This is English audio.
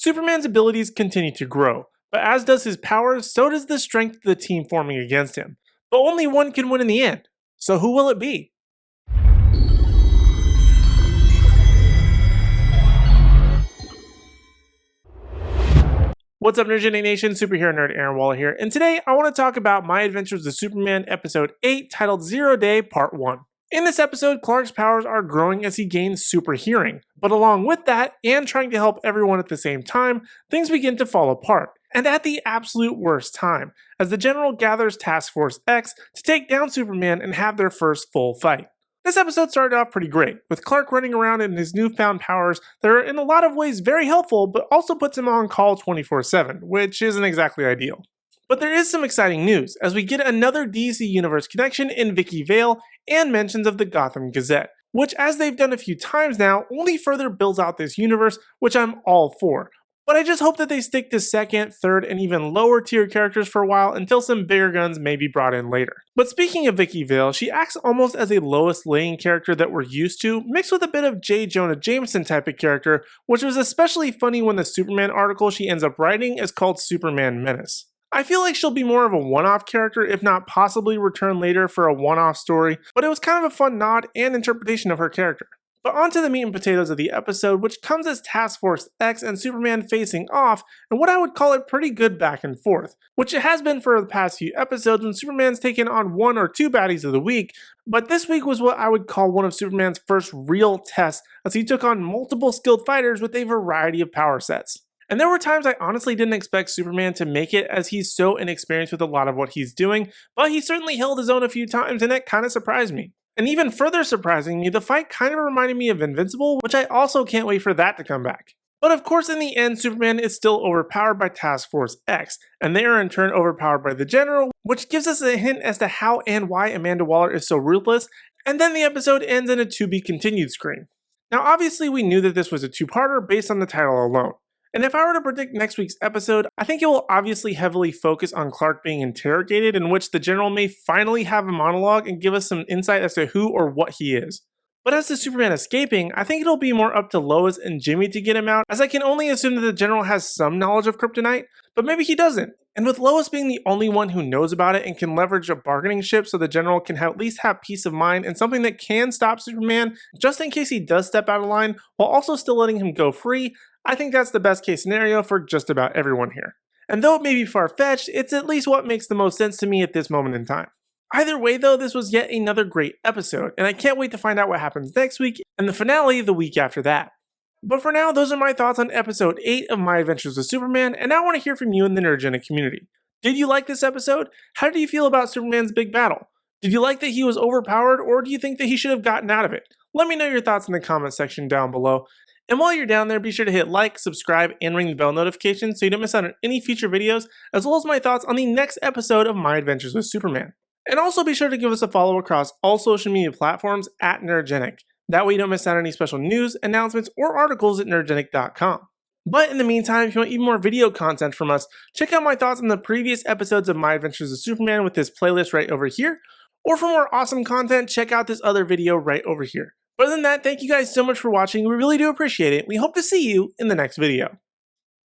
Superman's abilities continue to grow, but as does his powers, so does the strength of the team forming against him. But only one can win in the end, so who will it be? What's up, Nerdgenic Nation? Superhero nerd Aaron Waller here, and today I want to talk about My Adventures with Superman Episode 8, titled Zero Day Part 1. In this episode, Clark's powers are growing as he gains super hearing, but along with that, and trying to help everyone at the same time, things begin to fall apart, and at the absolute worst time, as the General gathers Task Force X to take down Superman and have their first full fight. This episode started off pretty great, with Clark running around in his newfound powers that are in a lot of ways very helpful, but also puts him on call 24/7, which isn't exactly ideal. But there is some exciting news, as we get another DC Universe connection in Vicky Vale and mentions of the Gotham Gazette, which, as they've done a few times now, only further builds out this universe, which I'm all for. But I just hope that they stick to second, third, and even lower tier characters for a while until some bigger guns may be brought in later. But speaking of Vicky Vale, she acts almost as a Lois Lane character that we're used to, mixed with a bit of J. Jonah Jameson type of character, which was especially funny when the Superman article she ends up writing is called Superman Menace. I feel like she'll be more of a one-off character, if not possibly return later for a one-off story, but it was kind of a fun nod and interpretation of her character. But on to the meat and potatoes of the episode, which comes as Task Force X and Superman facing off, and what I would call a pretty good back and forth, which it has been for the past few episodes when Superman's taken on one or two baddies of the week, but this week was what I would call one of Superman's first real tests, as he took on multiple skilled fighters with a variety of power sets. And there were times I honestly didn't expect Superman to make it, as he's so inexperienced with a lot of what he's doing, but he certainly held his own a few times, and that kind of surprised me. And even further surprising me, the fight kind of reminded me of Invincible, which I also can't wait for that to come back. But of course, in the end, Superman is still overpowered by Task Force X, and they are in turn overpowered by the General, which gives us a hint as to how and why Amanda Waller is so ruthless, and then the episode ends in a to be continued screen. Now obviously we knew that this was a two-parter based on the title alone. And if I were to predict next week's episode, I think it will obviously heavily focus on Clark being interrogated, in which the General may finally have a monologue and give us some insight as to who or what he is. But as to Superman escaping, I think it'll be more up to Lois and Jimmy to get him out, as I can only assume that the General has some knowledge of kryptonite, but maybe he doesn't. And with Lois being the only one who knows about it and can leverage a bargaining chip so the General can at least have peace of mind and something that can stop Superman just in case he does step out of line, while also still letting him go free, I think that's the best case scenario for just about everyone here. And though it may be far-fetched, it's at least what makes the most sense to me at this moment in time. Either way though, this was yet another great episode, and I can't wait to find out what happens next week and the finale the week after that. But for now, those are my thoughts on episode 8 of My Adventures with Superman, and now I want to hear from you in the Nerdgenic community. Did you like this episode? How did you feel about Superman's big battle? Did you like that he was overpowered, or do you think that he should have gotten out of it? Let me know your thoughts in the comment section down below. And while you're down there, be sure to hit like, subscribe, and ring the bell notification so you don't miss out on any future videos, as well as my thoughts on the next episode of My Adventures with Superman. And also be sure to give us a follow across all social media platforms at Nerdgenic. That way you don't miss out on any special news, announcements, or articles at nerdgenic.com. But in the meantime, if you want even more video content from us, check out my thoughts on the previous episodes of My Adventures with Superman with this playlist right over here. Or for more awesome content, check out this other video right over here. But other than that, thank you guys so much for watching. We really do appreciate it. We hope to see you in the next video.